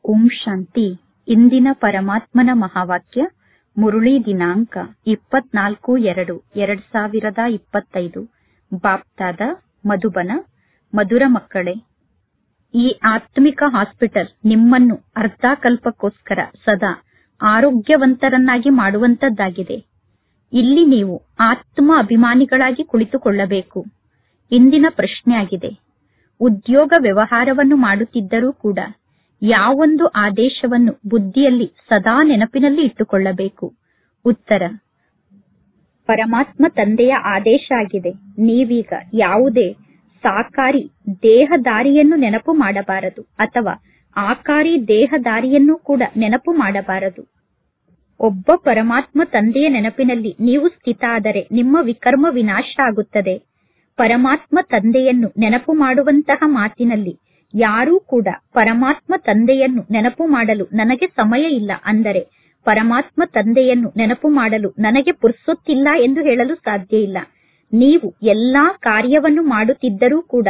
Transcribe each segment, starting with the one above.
ಓಂ ಶಾಂತಿ. ಇಂದಿನ ಪರಮಾತ್ಮನ ಮಹಾವಾಕ್ಯ ಮುರುಳಿ ದಿನಾಂಕ 24/2/2025. ಬಾಪ್ತಾದ ಮಧುಬನ. ಮಧುರ ಮಕ್ಕಳೇ, ಈ ಆತ್ಮಿಕ ಹಾಸ್ಪಿಟಲ್ ನಿಮ್ಮನ್ನು ಅರ್ಧಕಲ್ಪಕ್ಕೋಸ್ಕರ ಸದಾ ಆರೋಗ್ಯವಂತರನ್ನಾಗಿ ಮಾಡುವಂತದ್ದಾಗಿದೆ. ಇಲ್ಲಿ ನೀವು ಆತ್ಮ ಅಭಿಮಾನಿಗಳಾಗಿ ಕುಳಿತುಕೊಳ್ಳಬೇಕು. ಇಂದಿನ ಪ್ರಶ್ನೆಯಾಗಿದೆ, ಉದ್ಯೋಗ ವ್ಯವಹಾರವನ್ನು ಮಾಡುತ್ತಿದ್ದರೂ ಕೂಡ ಯಾವೊಂದು ಆದೇಶವನ್ನು ಬುದ್ಧಿಯಲ್ಲಿ ಸದಾ ನೆನಪಿನಲ್ಲಿ ಇಟ್ಟುಕೊಳ್ಳಬೇಕು? ಉತ್ತರ, ಪರಮಾತ್ಮ ತಂದೆಯ ಆದೇಶ ಆಗಿದೆ. ನೀವೀಗ ಯಾವುದೇ ಸಾಕಾರಿ ದೇಹದಾರಿಯನ್ನು ನೆನಪು ಮಾಡಬಾರದು ಅಥವಾ ಆಕಾರಿ ದೇಹದಾರಿಯನ್ನು ಕೂಡ ನೆನಪು ಮಾಡಬಾರದು. ಒಬ್ಬ ಪರಮಾತ್ಮ ತಂದೆಯ ನೆನಪಿನಲ್ಲಿ ನೀವು ಸ್ಥಿತ ಆದರೆ ನಿಮ್ಮ ವಿಕರ್ಮ ವಿನಾಶ ಆಗುತ್ತದೆ. ಪರಮಾತ್ಮ ತಂದೆಯನ್ನು ನೆನಪು ಮಾಡುವಂತಹ ಮಾತಿನಲ್ಲಿ ಯಾರೂ ಕೂಡ ಪರಮಾತ್ಮ ತಂದೆಯನ್ನು ನೆನಪು ಮಾಡಲು ನನಗೆ ಸಮಯ ಇಲ್ಲ ಅಂದರೆ ಪರಮಾತ್ಮ ತಂದೆಯನ್ನು ನೆನಪು ಮಾಡಲು ನನಗೆ ಪುರ್ಸೊತ್ತಿಲ್ಲ ಎಂದು ಹೇಳಲು ಸಾಧ್ಯ ಇಲ್ಲ. ನೀವು ಎಲ್ಲಾ ಕಾರ್ಯವನ್ನು ಮಾಡುತ್ತಿದ್ದರೂ ಕೂಡ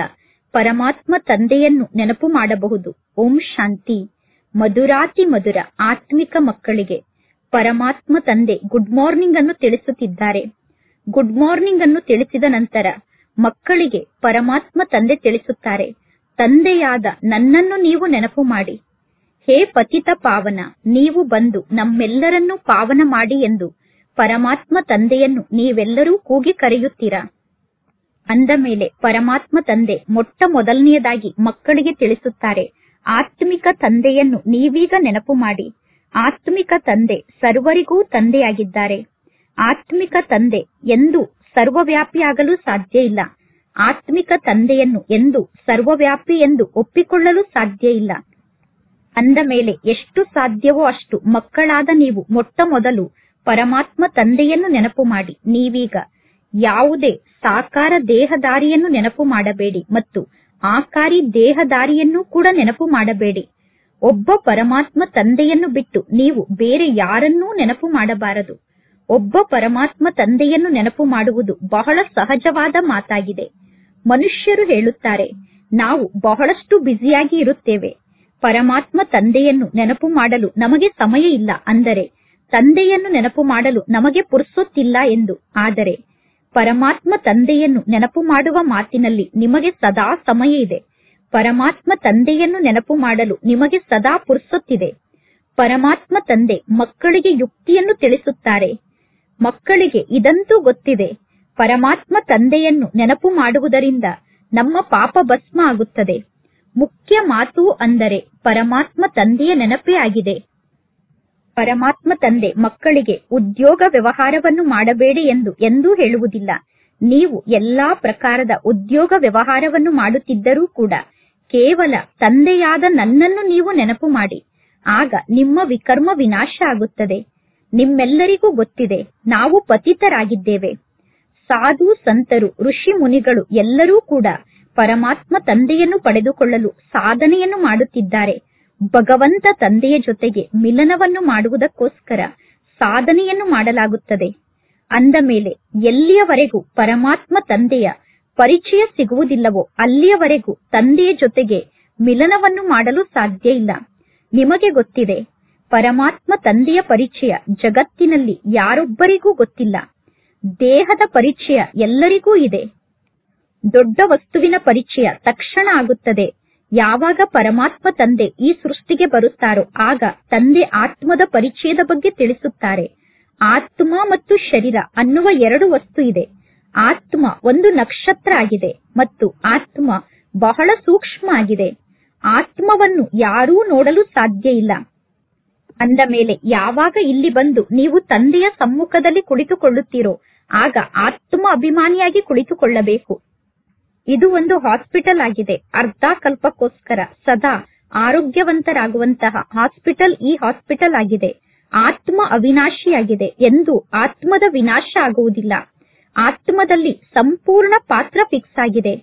ಪರಮಾತ್ಮ ತಂದೆಯನ್ನು ನೆನಪು ಮಾಡಬಹುದು. ಓಂ ಶಾಂತಿ. ಮಧುರಾತಿ ಮಧುರ ಆತ್ಮಿಕ ಮಕ್ಕಳಿಗೆ ಪರಮಾತ್ಮ ತಂದೆ ಗುಡ್ ಮಾರ್ನಿಂಗ್ ಅನ್ನು ತಿಳಿಸುತ್ತಿದ್ದಾರೆ. ಗುಡ್ ಮಾರ್ನಿಂಗ್ ಅನ್ನು ತಿಳಿಸಿದ ನಂತರ ಮಕ್ಕಳಿಗೆ ಪರಮಾತ್ಮ ತಂದೆ ತಿಳಿಸುತ್ತಾರೆ, ತಂದೆಯಾದ ನನ್ನನ್ನು ನೀವು ನೆನಪು ಮಾಡಿ. ಹೇ ಪತಿತ ಪಾವನ, ನೀವು ಬಂದು ನಮ್ಮೆಲ್ಲರನ್ನೂ ಪಾವನ ಮಾಡಿ ಎಂದು ಪರಮಾತ್ಮ ತಂದೆಯನ್ನು ನೀವೆಲ್ಲರೂ ಕೂಗಿ ಕರೆಯುತ್ತೀರಾ? ಅಂದ ಮೇಲೆ ಪರಮಾತ್ಮ ತಂದೆ ಮೊಟ್ಟ ಮೊದಲನೆಯದಾಗಿ ಮಕ್ಕಳಿಗೆ ತಿಳಿಸುತ್ತಾರೆ, ಆತ್ಮಿಕ ತಂದೆಯನ್ನು ನೀವೀಗ ನೆನಪು ಮಾಡಿ. ಆತ್ಮಿಕ ತಂದೆ ಸರ್ವರಿಗೂ ತಂದೆಯಾಗಿದ್ದಾರೆ. ಆತ್ಮಿಕ ತಂದೆ ಎಂದು ಸರ್ವವ್ಯಾಪಿಯಾಗಲು ಸಾಧ್ಯ ಇಲ್ಲ. ಆತ್ಮಿಕ ತಂದೆಯನ್ನು ಎಂದು ಸರ್ವವ್ಯಾಪಿ ಎಂದು ಒಪ್ಪಿಕೊಳ್ಳಲು ಸಾಧ್ಯ ಇಲ್ಲ. ಅಂದ ಮೇಲೆ ಎಷ್ಟು ಸಾಧ್ಯವೋ ಅಷ್ಟು ಮಕ್ಕಳಾದ ನೀವು ಮೊಟ್ಟ ಮೊದಲು ಪರಮಾತ್ಮ ತಂದೆಯನ್ನು ನೆನಪು ಮಾಡಿ. ನೀವೀಗ ಯಾವುದೇ ಸಾಕಾರ ದೇಹದಾರಿಯನ್ನು ನೆನಪು ಮಾಡಬೇಡಿ ಮತ್ತು ಆಕಾರಿ ದೇಹದಾರಿಯನ್ನು ಕೂಡ ನೆನಪು ಮಾಡಬೇಡಿ. ಒಬ್ಬ ಪರಮಾತ್ಮ ತಂದೆಯನ್ನು ಬಿಟ್ಟು ನೀವು ಬೇರೆ ಯಾರನ್ನೂ ನೆನಪು ಮಾಡಬಾರದು. ಒಬ್ಬ ಪರಮಾತ್ಮ ತಂದೆಯನ್ನು ನೆನಪು ಮಾಡುವುದು ಬಹಳ ಸಹಜವಾದ ಮಾತಾಗಿದೆ. ಮನುಷ್ಯರು ಹೇಳುತ್ತಾರೆ, ನಾವು ಬಹಳಷ್ಟು ಬ್ಯುಸಿಯಾಗಿ ಇರುತ್ತೇವೆ, ಪರಮಾತ್ಮ ತಂದೆಯನ್ನು ನೆನಪು ಮಾಡಲು ನಮಗೆ ಸಮಯ ಇಲ್ಲ ಅಂದರೆ ತಂದೆಯನ್ನು ನೆನಪು ಮಾಡಲು ನಮಗೆ ಪುರ್ಸೊತ್ತಿಲ್ಲ ಎಂದು. ಆದರೆ ಪರಮಾತ್ಮ ತಂದೆಯನ್ನು ನೆನಪು ಮಾಡುವ ಮಾತಿನಲ್ಲಿ ನಿಮಗೆ ಸದಾ ಸಮಯ ಇದೆ. ಪರಮಾತ್ಮ ತಂದೆಯನ್ನು ನೆನಪು ಮಾಡಲು ನಿಮಗೆ ಸದಾ ಪುರ್ಸೊತ್ತಿದೆ. ಪರಮಾತ್ಮ ತಂದೆ ಮಕ್ಕಳಿಗೆ ಯುಕ್ತಿಯನ್ನು ತಿಳಿಸುತ್ತಾರೆ. ಮಕ್ಕಳಿಗೆ ಇದಂತೂ ಗೊತ್ತಿದೆ, ಪರಮಾತ್ಮ ತಂದೆಯನ್ನು ನೆನಪು ಮಾಡುವುದರಿಂದ ನಮ್ಮ ಪಾಪ ಭಸ್ಮ ಆಗುತ್ತದೆ. ಮುಖ್ಯ ಮಾತು ಅಂದರೆ ಪರಮಾತ್ಮ ತಂದೆಯ ನೆನಪೇ ಆಗಿದೆ. ಪರಮಾತ್ಮ ತಂದೆ ಮಕ್ಕಳಿಗೆ ಉದ್ಯೋಗ ವ್ಯವಹಾರವನ್ನು ಮಾಡಬೇಡಿ ಎಂದು ಎಂದೂ ಹೇಳುವುದಿಲ್ಲ. ನೀವು ಎಲ್ಲಾ ಪ್ರಕಾರದ ಉದ್ಯೋಗ ವ್ಯವಹಾರವನ್ನು ಮಾಡುತ್ತಿದ್ದರೂ ಕೂಡ ಕೇವಲ ತಂದೆಯಾದ ನನ್ನನ್ನು ನೀವು ನೆನಪು ಮಾಡಿ. ಆಗ ನಿಮ್ಮ ವಿಕರ್ಮ ವಿನಾಶ ಆಗುತ್ತದೆ. ನಿಮ್ಮೆಲ್ಲರಿಗೂ ಗೊತ್ತಿದೆ, ನಾವು ಪತಿತರಾಗಿದ್ದೇವೆ. ಸಾಧು ಸಂತರು ಋಷಿ ಮುನಿಗಳು ಎಲ್ಲರೂ ಕೂಡ ಪರಮಾತ್ಮ ತಂದೆಯನ್ನು ಪಡೆದುಕೊಳ್ಳಲು ಸಾಧನೆಯನ್ನು ಮಾಡುತ್ತಿದ್ದಾರೆ. ಭಗವಂತ ತಂದೆಯ ಜೊತೆಗೆ ಮಿಲನವನ್ನು ಮಾಡುವುದಕ್ಕೋಸ್ಕರ ಸಾಧನೆಯನ್ನು ಮಾಡಲಾಗುತ್ತದೆ. ಅಂದ ಮೇಲೆ ಎಲ್ಲಿಯವರೆಗೂ ಪರಮಾತ್ಮ ತಂದೆಯ ಪರಿಚಯ ಸಿಗುವುದಿಲ್ಲವೋ ಅಲ್ಲಿಯವರೆಗೂ ತಂದೆಯ ಜೊತೆಗೆ ಮಿಲನವನ್ನು ಮಾಡಲು ಸಾಧ್ಯ ಇಲ್ಲ. ನಿಮಗೆ ಗೊತ್ತಿದೆ, ಪರಮಾತ್ಮ ತಂದೆಯ ಪರಿಚಯ ಜಗತ್ತಿನಲ್ಲಿ ಯಾರೊಬ್ಬರಿಗೂ ಗೊತ್ತಿಲ್ಲ. ದೇಹದ ಪರಿಚಯ ಎಲ್ಲರಿಗೂ ಇದೆ. ದೊಡ್ಡ ವಸ್ತುವಿನ ಪರಿಚಯ ತಕ್ಷಣ ಆಗುತ್ತದೆ. ಯಾವಾಗ ಪರಮಾತ್ಮ ತಂದೆ ಈ ಸೃಷ್ಟಿಗೆ ಬರುತ್ತಾರೋ ಆಗ ತಂದೆ ಆತ್ಮದ ಪರಿಚಯದ ಬಗ್ಗೆ ತಿಳಿಸುತ್ತಾರೆ. ಆತ್ಮ ಮತ್ತು ಶರೀರ ಅನ್ನುವ ಎರಡು ವಸ್ತು ಇದೆ. ಆತ್ಮ ಒಂದು ನಕ್ಷತ್ರ ಆಗಿದೆ ಮತ್ತು ಆತ್ಮ ಬಹಳ ಸೂಕ್ಷ್ಮ ಆಗಿದೆ. ಆತ್ಮವನ್ನು ಯಾರೂ ನೋಡಲು ಸಾಧ್ಯ ಇಲ್ಲ. ಅಂದ ಮೇಲೆ ಯಾವಾಗ ಇಲ್ಲಿ ಬಂದು ನೀವು ತಂದೆಯ ಸಮ್ಮುಖದಲ್ಲಿ ಕುಳಿತುಕೊಳ್ಳುತ್ತೀರೋ ಆಗ ಆತ್ಮ ಅಭಿಮಾನಿಯಾಗಿ ಕುಳಿತುಕೊಳ್ಳಬೇಕು. ಇದು ಒಂದು ಹಾಸ್ಪಿಟಲ್ ಆಗಿದೆ. ಅರ್ಧಕಲ್ಪಕ್ಕೋಸ್ಕರ ಸದಾ ಆರೋಗ್ಯವಂತರಾಗುವಂತಹ ಹಾಸ್ಪಿಟಲ್ ಈ ಹಾಸ್ಪಿಟಲ್ ಆಗಿದೆ. ಆತ್ಮ ಅವಿನಾಶಿಯಾಗಿದೆ ಎಂದು ಆತ್ಮದ ವಿನಾಶ ಆಗುವುದಿಲ್ಲ. ಆತ್ಮದಲ್ಲಿ ಸಂಪೂರ್ಣ ಪಾತ್ರ ಫಿಕ್ಸ್ ಆಗಿದೆ.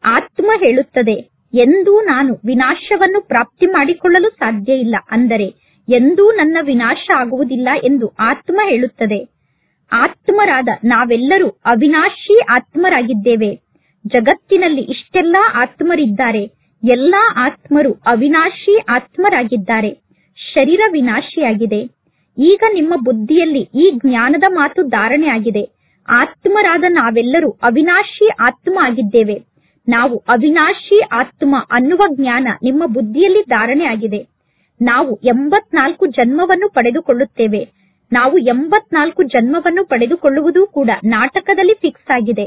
ಆತ್ಮ ಹೇಳುತ್ತದೆ, ಎಂದೂ ನಾನು ವಿನಾಶವನ್ನು ಪ್ರಾಪ್ತಿ ಮಾಡಿಕೊಳ್ಳಲು ಸಾಧ್ಯ ಇಲ್ಲ ಅಂದರೆ ಎಂದೂ ನನ್ನ ವಿನಾಶ ಆಗುವುದಿಲ್ಲ ಎಂದು ಆತ್ಮ ಹೇಳುತ್ತದೆ. ಆತ್ಮರಾದ ನಾವೆಲ್ಲರೂ ಅವಿನಾಶಿ ಆತ್ಮರಾಗಿದ್ದೇವೆ. ಜಗತ್ತಿನಲ್ಲಿ ಇಷ್ಟೆಲ್ಲಾ ಆತ್ಮರಿದ್ದಾರೆ, ಎಲ್ಲಾ ಆತ್ಮರು ಅವಿನಾಶಿ ಆತ್ಮರಾಗಿದ್ದಾರೆ. ಶರೀರ ವಿನಾಶಿಯಾಗಿದೆ. ಈಗ ನಿಮ್ಮ ಬುದ್ಧಿಯಲ್ಲಿ ಈ ಜ್ಞಾನದ ಮಾತು ಧಾರಣೆ ಆಗಿದೆ. ಆತ್ಮರಾದ ನಾವೆಲ್ಲರೂ ಅವಿನಾಶಿ ಆತ್ಮ ಆಗಿದ್ದೇವೆ. ನಾವು ಅವಿನಾಶಿ ಆತ್ಮ ಅನ್ನುವ ಜ್ಞಾನ ನಿಮ್ಮ ಬುದ್ಧಿಯಲ್ಲಿ ಧಾರಣೆ ಆಗಿದೆ. ನಾವು 84 ಜನ್ಮವನ್ನು ಪಡೆದುಕೊಳ್ಳುತ್ತೇವೆ. ನಾವು 84 ಜನ್ಮವನ್ನು ಪಡೆದುಕೊಳ್ಳುವುದು ಕೂಡ ನಾಟಕದಲ್ಲಿ ಫಿಕ್ಸ್ ಆಗಿದೆ.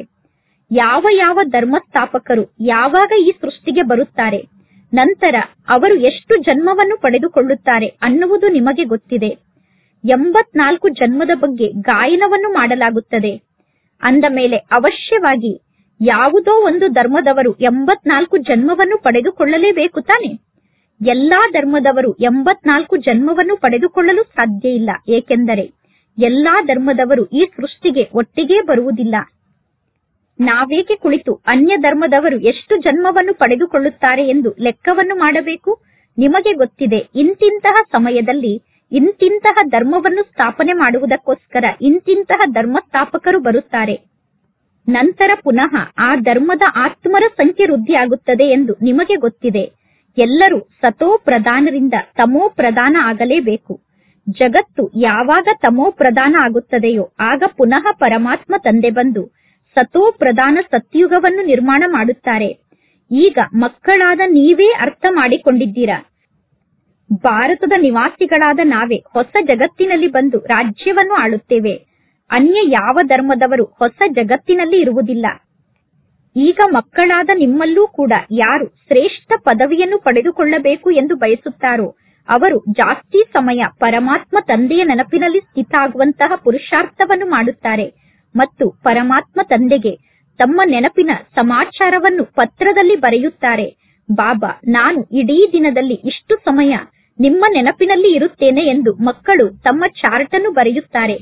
ಯಾವ ಯಾವ ಧರ್ಮಸ್ಥಾಪಕರು ಯಾವಾಗ ಈ ಸೃಷ್ಟಿಗೆ ಬರುತ್ತಾರೆ, ನಂತರ ಅವರು ಎಷ್ಟು ಜನ್ಮವನ್ನು ಪಡೆದುಕೊಳ್ಳುತ್ತಾರೆ ಅನ್ನುವುದು ನಿಮಗೆ ಗೊತ್ತಿದೆ. 84 ಜನ್ಮದ ಬಗ್ಗೆ ಗಾಯನವನ್ನು ಮಾಡಲಾಗುತ್ತದೆ. ಅಂದ ಮೇಲೆ ಅವಶ್ಯವಾಗಿ ಯಾವುದೋ ಒಂದು ಧರ್ಮದವರು 84 ಜನ್ಮವನ್ನು ಪಡೆದುಕೊಳ್ಳಲೇಬೇಕು ತಾನೆ. ಎಲ್ಲಾ ಧರ್ಮದವರು 84 ಜನ್ಮವನ್ನು ಪಡೆದುಕೊಳ್ಳಲು ಸಾಧ್ಯ ಇಲ್ಲ. ಏಕೆಂದರೆ ಎಲ್ಲಾ ಧರ್ಮದವರು ಈ ಸೃಷ್ಟಿಗೆ ಒಟ್ಟಿಗೆ ಬರುವುದಿಲ್ಲ. ನಾವೇಕೆ ಕುಳಿತು ಅನ್ಯ ಧರ್ಮದವರು ಎಷ್ಟು ಜನ್ಮವನ್ನು ಪಡೆದುಕೊಳ್ಳುತ್ತಾರೆ ಎಂದು ಲೆಕ್ಕವನ್ನು ಮಾಡಬೇಕು? ನಿಮಗೆ ಗೊತ್ತಿದೆ, ಇಂತಿಂತಹ ಸಮಯದಲ್ಲಿ ಇಂತಿಂತಹ ಧರ್ಮವನ್ನು ಸ್ಥಾಪನೆ ಮಾಡುವುದಕ್ಕೋಸ್ಕರ ಇಂತಿಂತಹ ಧರ್ಮಸ್ಥಾಪಕರು ಬರುತ್ತಾರೆ. ನಂತರ ಪುನಃ ಆ ಧರ್ಮದ ಆತ್ಮರ ಸಂಖ್ಯೆ ವೃದ್ಧಿಯಾಗುತ್ತದೆ ಎಂದು ನಿಮಗೆ ಗೊತ್ತಿದೆ. ಎಲ್ಲರೂ ಸತೋ ಪ್ರಧಾನರಿಂದ ತಮೋ ಪ್ರಧಾನ ಆಗಲೇಬೇಕು. ಜಗತ್ತು ಯಾವಾಗ ತಮೋ ಪ್ರಧಾನ ಆಗುತ್ತದೆಯೋ ಆಗ ಪುನಃ ಪರಮಾತ್ಮ ತಂದೆ ಬಂದು ಸತೋ ಪ್ರಧಾನ ಸತ್ಯುಗವನ್ನು ನಿರ್ಮಾಣ ಮಾಡುತ್ತಾರೆ. ಈಗ ಮಕ್ಕಳಾದ ನೀವೇ ಅರ್ಥ ಮಾಡಿಕೊಂಡಿದ್ದೀರಾ. ಭಾರತದ ನಿವಾಸಿಗಳಾದ ನಾವೇ ಹೊಸ ಜಗತ್ತಿನಲ್ಲಿ ಬಂದು ರಾಜ್ಯವನ್ನು ಆಳುತ್ತೇವೆ. ಅನ್ಯ ಯಾವ ಧರ್ಮದವರು ಹೊಸ ಜಗತ್ತಿನಲ್ಲಿ ಇರುವುದಿಲ್ಲ. ಈಗ ಮಕ್ಕಳಾದ ನಿಮ್ಮಲ್ಲೂ ಕೂಡ ಯಾರು ಶ್ರೇಷ್ಠ ಪದವಿಯನ್ನು ಪಡೆದುಕೊಳ್ಳಬೇಕು ಎಂದು ಬಯಸುತ್ತಾರೋ ಅವರು ಜಾಸ್ತಿ ಸಮಯ ಪರಮಾತ್ಮ ತಂದೆಯ ನೆನಪಿನಲ್ಲಿ ಸ್ಥಿತ ಆಗುವಂತಹ ಪುರುಷಾರ್ಥವನ್ನು ಮಾಡುತ್ತಾರೆ ಮತ್ತು ಪರಮಾತ್ಮ ತಂದೆಗೆ ತಮ್ಮ ನೆನಪಿನ ಸಮಾಚಾರವನ್ನು ಪತ್ರದಲ್ಲಿ ಬರೆಯುತ್ತಾರೆ. ಬಾಬಾ, ನಾನು ಇಡೀ ದಿನದಲ್ಲಿ ಇಷ್ಟು ಸಮಯ ನಿಮ್ಮ ನೆನಪಿನಲ್ಲಿ ಇರುತ್ತೇನೆ ಎಂದು ಮಕ್ಕಳು ತಮ್ಮ ಚಾರ್ಟ್ ಅನ್ನು ಬರೆಯುತ್ತಾರೆ.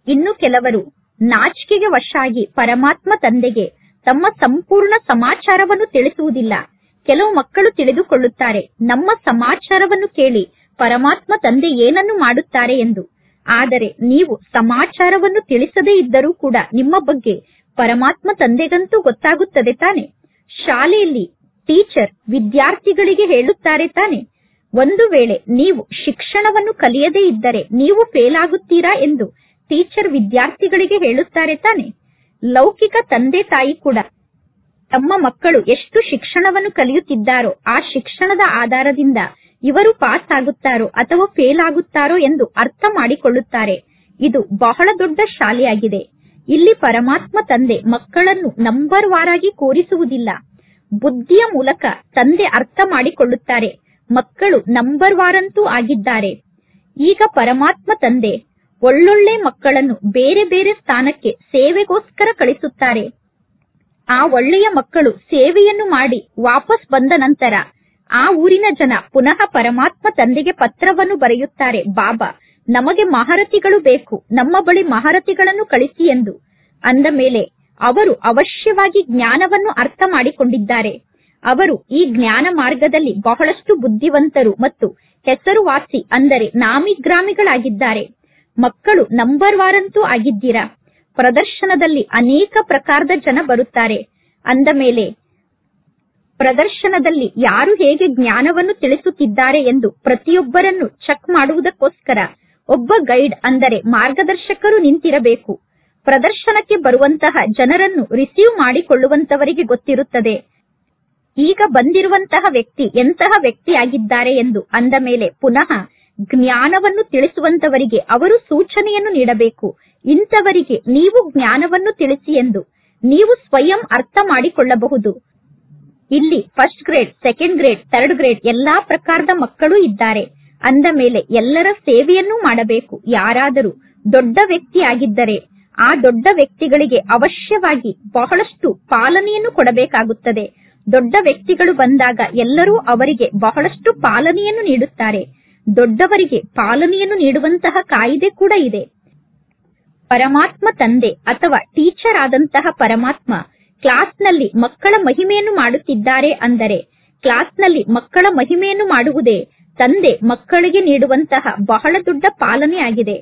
ಇನ್ನು ಕೆಲವರು ನಾಚಿಕೆಗೆ ವಶ ಆಗಿ ಪರಮಾತ್ಮ ತಂದೆಗೆ ತಮ್ಮ ಸಂಪೂರ್ಣ ಸಮಾಚಾರವನ್ನು ತಿಳಿಸುವುದಿಲ್ಲ. ಕೆಲವು ಮಕ್ಕಳು ತಿಳಿದುಕೊಳ್ಳುತ್ತಾರೆ, ನಮ್ಮ ಸಮಾಚಾರವನ್ನು ಕೇಳಿ ಪರಮಾತ್ಮ ತಂದೆ ಏನನ್ನು ಮಾಡುತ್ತಾರೆ ಎಂದು. ಆದರೆ ನೀವು ಸಮಾಚಾರವನ್ನು ತಿಳಿಸದೇ ಇದ್ದರೂ ಕೂಡ ನಿಮ್ಮ ಬಗ್ಗೆ ಪರಮಾತ್ಮ ತಂದೆಗಂತೂ ಗೊತ್ತಾಗುತ್ತದೆ ತಾನೆ. ಶಾಲೆಯಲ್ಲಿ ಟೀಚರ್ ವಿದ್ಯಾರ್ಥಿಗಳಿಗೆ ಹೇಳುತ್ತಾರೆ ತಾನೆ, ಒಂದು ವೇಳೆ ನೀವು ಶಿಕ್ಷಣವನ್ನು ಕಲಿಯದೇ ಇದ್ದರೆ ನೀವು ಫೇಲ್ ಆಗುತ್ತೀರಾ ಎಂದು ಟೀಚರ್ ವಿದ್ಯಾರ್ಥಿಗಳಿಗೆ ಹೇಳುತ್ತಾರೆ ತಾನೆ. ಲೌಕಿಕ ತಂದೆ ತಾಯಿ ಕೂಡ ತಮ್ಮ ಮಕ್ಕಳು ಎಷ್ಟು ಶಿಕ್ಷಣವನ್ನು ಕಲಿಯುತ್ತಿದ್ದಾರೋ ಆ ಶಿಕ್ಷಣದ ಆಧಾರದಿಂದ ಇವರು ಪಾಸ್ ಆಗುತ್ತಾರೋ ಅಥವಾ ಫೇಲ್ ಆಗುತ್ತಾರೋ ಎಂದು ಅರ್ಥ ಮಾಡಿಕೊಳ್ಳುತ್ತಾರೆ. ಇದು ಬಹಳ ದೊಡ್ಡ ಶಾಲೆಯಾಗಿದೆ. ಇಲ್ಲಿ ಪರಮಾತ್ಮ ತಂದೆ ಮಕ್ಕಳನ್ನು ನಂಬರ್ ವಾರಾಗಿ ಕೂರಿಸುವುದಿಲ್ಲ. ಬುದ್ಧಿಯ ಮೂಲಕ ತಂದೆ ಅರ್ಥ ಮಾಡಿಕೊಳ್ಳುತ್ತಾರೆ, ಮಕ್ಕಳು ನಂಬರ್ ವಾರಂತೂ ಆಗಿದ್ದಾರೆ. ಈಗ ಪರಮಾತ್ಮ ತಂದೆ ಒಳ್ಳೊಳ್ಳೆ ಮಕ್ಕಳನ್ನು ಬೇರೆ ಬೇರೆ ಸ್ಥಾನಕ್ಕೆ ಸೇವೆಗೋಸ್ಕರ ಕಳಿಸುತ್ತಾರೆ. ಆ ಒಳ್ಳೆಯ ಮಕ್ಕಳು ಸೇವೆಯನ್ನು ಮಾಡಿ ವಾಪಸ್ ಬಂದ ನಂತರ ಆ ಊರಿನ ಜನ ಪುನಃ ಪರಮಾತ್ಮ ತಂದೆಗೆ ಪತ್ರವನ್ನು ಬರೆಯುತ್ತಾರೆ, ಬಾಬಾ ನಮಗೆ ಮಹಾರಥಿಗಳು ಬೇಕು, ನಮ್ಮ ಬಳಿ ಮಹಾರಥಿಗಳನ್ನು ಕಳಿಸಿ ಎಂದು. ಅಂದ ಮೇಲೆ ಅವರು ಅವಶ್ಯವಾಗಿ ಜ್ಞಾನವನ್ನು ಅರ್ಥ ಮಾಡಿಕೊಂಡಿದ್ದಾರೆ. ಅವರು ಈ ಜ್ಞಾನ ಮಾರ್ಗದಲ್ಲಿ ಬಹಳಷ್ಟು ಬುದ್ಧಿವಂತರು ಮತ್ತು ಹೆಸರುವಾಸಿ ಅಂದರೆ ನಾಮಿಗ್ರಾಮಿಗಳಾಗಿದ್ದಾರೆ. ಮಕ್ಕಳು ನಂಬರ್ ವಾರಂತೂ ಆಗಿದ್ದೀರಾ. ಪ್ರದರ್ಶನದಲ್ಲಿ ಅನೇಕ ಪ್ರಕಾರದ ಜನ ಬರುತ್ತಾರೆ. ಅಂದ ಮೇಲೆ ಪ್ರದರ್ಶನದಲ್ಲಿ ಯಾರು ಹೇಗೆ ಜ್ಞಾನವನ್ನು ತಿಳಿಸುತ್ತಿದ್ದಾರೆ ಎಂದು ಪ್ರತಿಯೊಬ್ಬರನ್ನು ಚೆಕ್ ಮಾಡುವುದಕ್ಕೋಸ್ಕರ ಒಬ್ಬ ಗೈಡ್ ಅಂದರೆ ಮಾರ್ಗದರ್ಶಕರು ನಿಂತಿರಬೇಕು. ಪ್ರದರ್ಶನಕ್ಕೆ ಬರುವಂತಹ ಜನರನ್ನು ರಿಸೀವ್ ಮಾಡಿಕೊಳ್ಳುವಂತವರಿಗೆ ಗೊತ್ತಿರುತ್ತದೆ ಈಗ ಬಂದಿರುವಂತಹ ವ್ಯಕ್ತಿ ಎಂತಹ ವ್ಯಕ್ತಿಯಾಗಿದ್ದಾರೆ ಎಂದು. ಅಂದ ಮೇಲೆ ಪುನಃ ಜ್ಞಾನವನ್ನು ತಿಳಿಸುವಂತವರಿಗೆ ಅವರು ಸೂಚನೆಯನ್ನು ನೀಡಬೇಕು, ಇಂಥವರಿಗೆ ನೀವು ಜ್ಞಾನವನ್ನು ತಿಳಿಸಿ ಎಂದು. ನೀವು ಸ್ವಯಂ ಅರ್ಥ ಮಾಡಿಕೊಳ್ಳಬಹುದು. ಇಲ್ಲಿ first grade, second grade, third grade ಎಲ್ಲಾ ಪ್ರಕಾರದ ಮಕ್ಕಳು ಇದ್ದಾರೆ. ಅಂದ ಮೇಲೆ ಎಲ್ಲರ ಸೇವೆಯನ್ನು ಮಾಡಬೇಕು. ಯಾರಾದರೂ ದೊಡ್ಡ ವ್ಯಕ್ತಿ ಆಗಿದ್ದರೆ ಆ ದೊಡ್ಡ ವ್ಯಕ್ತಿಗಳಿಗೆ ಅವಶ್ಯವಾಗಿ ಬಹಳಷ್ಟು ಪಾಲನೆಯನ್ನು ಕೊಡಬೇಕಾಗುತ್ತದೆ. ದೊಡ್ಡ ವ್ಯಕ್ತಿಗಳು ಬಂದಾಗ ಎಲ್ಲರೂ ಅವರಿಗೆ ಬಹಳಷ್ಟು ಪಾಲನೆಯನ್ನು ನೀಡುತ್ತಾರೆ. ದೊಡ್ಡವರಿಗೆ ಪಾಲನೆಯನ್ನು ನೀಡುವಂತಹ ಕಾಯಿದೆ ಕೂಡ ಇದೆ. ಪರಮಾತ್ಮ ತಂದೆ ಅಥವಾ ಟೀಚರ್ ಆದಂತಹ ಪರಮಾತ್ಮ ಕ್ಲಾಸ್ನಲ್ಲಿ ಮಕ್ಕಳ ಮಹಿಮೆಯನ್ನು ಮಾಡುತ್ತಿದ್ದಾರೆ ಅಂದರೆ ಕ್ಲಾಸ್ನಲ್ಲಿ ಮಕ್ಕಳ ಮಹಿಮೆಯನ್ನು ಮಾಡುವುದೇ ತಂದೆ ಮಕ್ಕಳಿಗೆ ನೀಡುವಂತಹ ಬಹಳ ದೊಡ್ಡ ಪಾಲನೆ ಆಗಿದೆ.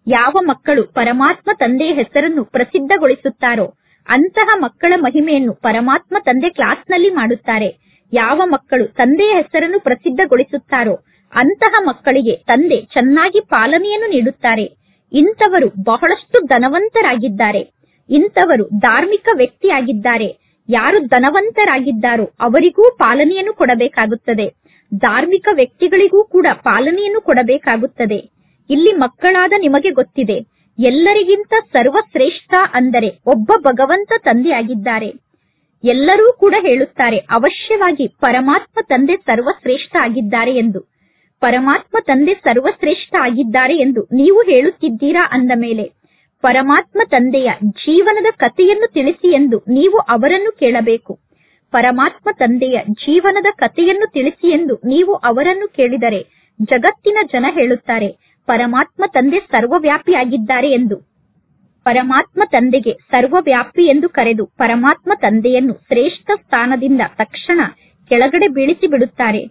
ಯಾವ ಮಕ್ಕಳು ಪರಮಾತ್ಮ ತಂದೆಯ ಹೆಸರನ್ನು ಪ್ರಸಿದ್ಧಗೊಳಿಸುತ್ತಾರೋ ಅಂತಹ ಮಕ್ಕಳ ಮಹಿಮೆಯನ್ನು ಪರಮಾತ್ಮ ತಂದೆ ಕ್ಲಾಸ್ನಲ್ಲಿ ಮಾಡುತ್ತಾರೆ. ಯಾವ ಮಕ್ಕಳು ತಂದೆಯ ಹೆಸರನ್ನು ಪ್ರಸಿದ್ಧಗೊಳಿಸುತ್ತಾರೋ ಅಂತಹ ಮಕ್ಕಳಿಗೆ ತಂದೆ ಚೆನ್ನಾಗಿ ಪಾಲನೆಯನ್ನು ನೀಡುತ್ತಾರೆ. ಇಂಥವರು ಬಹಳಷ್ಟು ಧನವಂತರಾಗಿದ್ದಾರೆ. ಇಂಥವರು ಧಾರ್ಮಿಕ ವ್ಯಕ್ತಿಯಾಗಿದ್ದಾರೆ. ಯಾರು ಧನವಂತರಾಗಿದ್ದಾರೋ ಅವರಿಗೂ ಪಾಲನೆಯನ್ನು ಕೊಡಬೇಕಾಗುತ್ತದೆ. ಧಾರ್ಮಿಕ ವ್ಯಕ್ತಿಗಳಿಗೂ ಕೂಡ ಪಾಲನೆಯನ್ನು ಕೊಡಬೇಕಾಗುತ್ತದೆ. ಇಲ್ಲಿ ಮಕ್ಕಳಾದ ನಿಮಗೆ ಗೊತ್ತಿದೆ, ಎಲ್ಲರಿಗಿಂತ ಸರ್ವಶ್ರೇಷ್ಠ ಅಂದರೆ ಒಬ್ಬ ಭಗವಂತ ತಂದೆಯಾಗಿದ್ದಾರೆ. ಎಲ್ಲರೂ ಕೂಡ ಹೇಳುತ್ತಾರೆ ಅವಶ್ಯವಾಗಿ ಪರಮಾತ್ಮ ತಂದೆ ಸರ್ವಶ್ರೇಷ್ಠ ಆಗಿದ್ದಾರೆ ಎಂದು. ಪರಮಾತ್ಮ ತಂದೆ ಸರ್ವಶ್ರೇಷ್ಠ ಆಗಿದ್ದಾರೆ ಎಂದು ನೀವು ಹೇಳುತ್ತಿದ್ದೀರಾ ಅಂದ ಮೇಲೆ ಪರಮಾತ್ಮ ತಂದೆಯ ಜೀವನದ ಕಥೆಯನ್ನು ತಿಳಿಸಿ ಎಂದು ನೀವು ಅವರನ್ನು ಕೇಳಬೇಕು. ಪರಮಾತ್ಮ ತಂದೆಯ ಜೀವನದ ಕಥೆಯನ್ನು ತಿಳಿಸಿ ಎಂದು ನೀವು ಅವರನ್ನು ಕೇಳಿದರೆ ಜಗತ್ತಿನ ಜನ ಹೇಳುತ್ತಾರೆ ಪರಮಾತ್ಮ ತಂದೆ ಸರ್ವವ್ಯಾಪಿಯಾಗಿದ್ದಾರೆ ಎಂದು. ಪರಮಾತ್ಮ ತಂದೆಗೆ ಸರ್ವವ್ಯಾಪಿ ಎಂದು ಕರೆದು ಪರಮಾತ್ಮ ತಂದೆಯನ್ನು ಶ್ರೇಷ್ಠ ಸ್ಥಾನದಿಂದ ತಕ್ಷಣ ಕೆಳಗಡೆ ಬೀಳಿಸಿ ಬಿಡುತ್ತಾರೆ.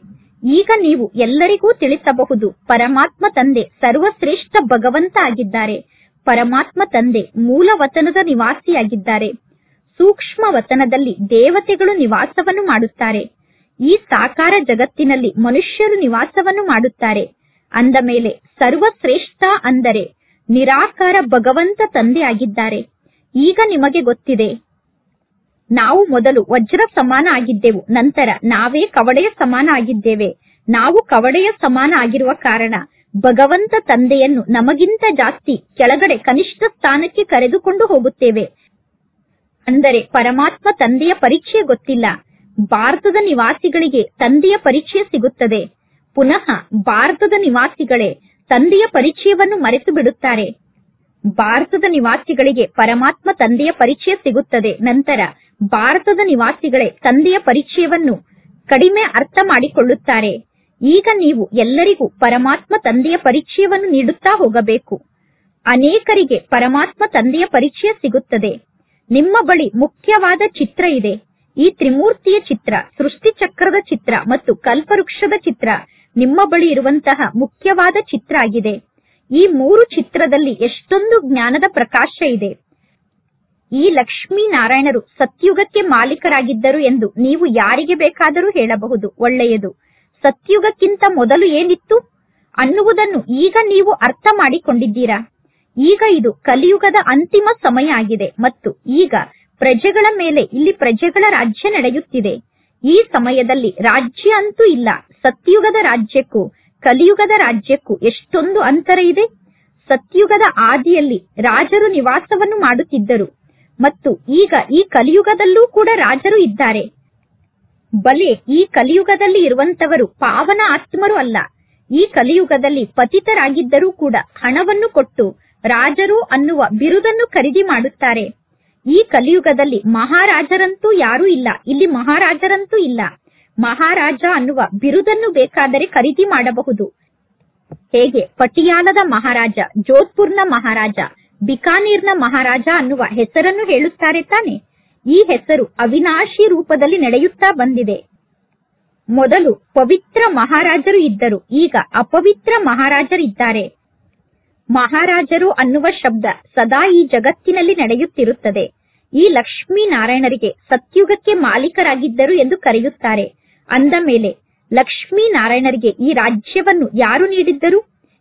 ಈಗ ನೀವು ಎಲ್ಲರಿಗೂ ತಿಳಿಸಬಹುದು ಪರಮಾತ್ಮ ತಂದೆ ಸರ್ವಶ್ರೇಷ್ಠ ಭಗವಂತ ಆಗಿದ್ದಾರೆ. ಪರಮಾತ್ಮ ತಂದೆ ಮೂಲ ವತನದ ನಿವಾಸಿಯಾಗಿದ್ದಾರೆ. ಸೂಕ್ಷ್ಮ ವತನದಲ್ಲಿ ದೇವತೆಗಳು ನಿವಾಸವನ್ನು ಮಾಡುತ್ತಾರೆ. ಈ ಸಾಕಾರ ಜಗತ್ತಿನಲ್ಲಿ ಮನುಷ್ಯರು ನಿವಾಸವನ್ನು ಮಾಡುತ್ತಾರೆ. ಅಂದ ಮೇಲೆ ಸರ್ವಶ್ರೇಷ್ಠ ಅಂದರೆ ನಿರಾಕಾರ ಭಗವಂತ ತಂದೆ ಆಗಿದ್ದಾರೆ. ಈಗ ನಿಮಗೆ ಗೊತ್ತಿದೆ, ನಾವು ಮೊದಲು ವಜ್ರ ಸಮಾನ ಆಗಿದ್ದೆವು, ನಂತರ ನಾವೇ ಕವಡೆಯ ಸಮಾನ ಆಗಿದ್ದೇವೆ. ನಾವು ಕವಡೆಯ ಸಮಾನ ಆಗಿರುವ ಕಾರಣ ಭಗವಂತ ತಂದೆಯನ್ನು ನಮಗಿಂತ ಜಾಸ್ತಿ ಕೆಳಗಡೆ ಕನಿಷ್ಠ ಸ್ಥಾನಕ್ಕೆ ಕರೆದುಕೊಂಡು ಹೋಗುತ್ತೇವೆ. ಅಂದರೆ ಪರಮಾತ್ಮ ತಂದೆಯ ಪರಿಚಯ ಗೊತ್ತಿಲ್ಲ. ಭಾರತದ ನಿವಾಸಿಗಳಿಗೆ ತಂದೆಯ ಪರಿಚಯ ಸಿಗುತ್ತದೆ. ಪುನಃ ಭಾರತದ ನಿವಾಸಿಗಳೇ ತಂದೆಯ ಪರಿಚಯವನ್ನು ಮರೆತು ಬಿಡುತ್ತಾರೆ. ಭಾರತದ ನಿವಾಸಿಗಳಿಗೆ ಪರಮಾತ್ಮ ತಂದೆಯ ಪರಿಚಯ ಸಿಗುತ್ತದೆ. ನಂತರ ಭಾರತದ ನಿವಾಸಿಗಳೇ ತಂದೆಯ ಪರಿಚಯವನ್ನು ಕಡಿಮೆ ಅರ್ಥ ಮಾಡಿಕೊಳ್ಳುತ್ತಾರೆ. ಈಗ ನೀವು ಎಲ್ಲರಿಗೂ ಪರಮಾತ್ಮ ತಂದೆಯ ಪರಿಚಯವನ್ನು ನೀಡುತ್ತಾ ಹೋಗಬೇಕು. ಅನೇಕರಿಗೆ ಪರಮಾತ್ಮ ತಂದೆಯ ಪರಿಚಯ ಸಿಗುತ್ತದೆ. ನಿಮ್ಮ ಬಳಿ ಮುಖ್ಯವಾದ ಚಿತ್ರ ಇದೆ. ಈ ತ್ರಿಮೂರ್ತಿಯ ಚಿತ್ರ, ಸೃಷ್ಟಿ ಚಕ್ರದ ಚಿತ್ರ ಮತ್ತು ಕಲ್ಪವೃಕ್ಷದ ಚಿತ್ರ ನಿಮ್ಮ ಬಳಿ ಇರುವಂತಹ ಮುಖ್ಯವಾದ ಚಿತ್ರ ಆಗಿದೆ. ಈ ಮೂರು ಚಿತ್ರದಲ್ಲಿ ಎಷ್ಟೊಂದು ಜ್ಞಾನದ ಪ್ರಕಾಶ ಇದೆ. ಈ ಲಕ್ಷ್ಮೀನಾರಾಯಣರು ಸತ್ಯುಗಕ್ಕೆ ಮಾಲೀಕರಾಗಿದ್ದರು ಎಂದು ನೀವು ಯಾರಿಗೆ ಬೇಕಾದರೂ ಹೇಳಬಹುದು. ಒಳ್ಳೆಯದು. ಸತ್ಯುಗಕ್ಕಿಂತ ಮೊದಲು ಏನಿತ್ತು ಅನ್ನುವುದನ್ನು ಈಗ ನೀವು ಅರ್ಥ ಮಾಡಿಕೊಂಡಿದ್ದೀರಾ. ಈಗ ಇದು ಕಲಿಯುಗದ ಅಂತಿಮ ಸಮಯ ಆಗಿದೆ ಮತ್ತು ಈಗ ಪ್ರಜೆಗಳ ಮೇಲೆ ಇಲ್ಲಿ ಪ್ರಜೆಗಳ ರಾಜ್ಯ ನಡೆಯುತ್ತಿದೆ. ಈ ಸಮಯದಲ್ಲಿ ರಾಜ್ಯ ಅಂತೂ ಇಲ್ಲ. ಸತ್ಯುಗದ ರಾಜ್ಯಕ್ಕೂ ಕಲಿಯುಗದ ರಾಜ್ಯಕ್ಕೂ ಎಷ್ಟೊಂದು ಅಂತರ ಇದೆ. ಸತ್ಯುಗದ ಆದಿಯಲ್ಲಿ ರಾಜರು ನಿವಾಸವನ್ನು ಮಾಡುತ್ತಿದ್ದರು ಮತ್ತು ಈಗ ಈ ಕಲಿಯುಗದಲ್ಲೂ ಕೂಡ ರಾಜರು ಇದ್ದಾರೆ. ಬಲೆ ಈ ಕಲಿಯುಗದಲ್ಲಿ ಇರುವಂತವರು ಪಾವನ ಆತ್ಮರು ಅಲ್ಲ. ಈ ಕಲಿಯುಗದಲ್ಲಿ ಪತಿತರಾಗಿದ್ದರೂ ಕೂಡ ಹಣವನ್ನು ಕೊಟ್ಟು ರಾಜರು ಅನ್ನುವ ಬಿರುದನ್ನು ಖರೀದಿ ಮಾಡುತ್ತಾರೆ. ಈ ಕಲಿಯುಗದಲ್ಲಿ ಮಹಾರಾಜರಂತೂ ಯಾರೂ ಇಲ್ಲ. ಇಲ್ಲಿ ಮಹಾರಾಜರಂತೂ ಇಲ್ಲ. ಮಹಾರಾಜ ಅನ್ನುವ ಬಿರುದನ್ನು ಬೇಕಾದರೆ ಖರೀದಿ ಮಾಡಬಹುದು. ಹೇಗೆ ಪಟಿಯಾಲದ ಮಹಾರಾಜ, ಜೋಧ್ಪುರ್ನ ಮಹಾರಾಜ, ಬಿಕಾನೀರ್ನ ಮಹಾರಾಜ ಅನ್ನುವ ಹೆಸರನ್ನು ಹೇಳುತ್ತಾರೆ ತಾನೆ. ಈ ಹೆಸರು ಅವಿನಾಶಿ ರೂಪದಲ್ಲಿ ನಡೆಯುತ್ತಾ ಬಂದಿದೆ. ಮೊದಲು ಪವಿತ್ರ ಮಹಾರಾಜರು ಇದ್ದರು, ಈಗ ಅಪವಿತ್ರ ಮಹಾರಾಜರಿದ್ದಾರೆ. ಮಹಾರಾಜರು ಅನ್ನುವ ಶಬ್ದ ಸದಾ ಈ ಜಗತ್ತಿನಲ್ಲಿ ನಡೆಯುತ್ತಿರುತ್ತದೆ. ಈ ಲಕ್ಷ್ಮೀನಾರಾಯಣರಿಗೆ ಸತ್ಯುಗಕ್ಕೆ ಮಾಲೀಕರಾಗಿದ್ದರು ಎಂದು ಕರೆಯುತ್ತಾರೆ. ಅಂದ ಮೇಲೆ ಲಕ್ಷ್ಮೀನಾರಾಯಣರಿಗೆ ಈ ರಾಜ್ಯವನ್ನು ಯಾರು ನೀಡಿದ್ದರು?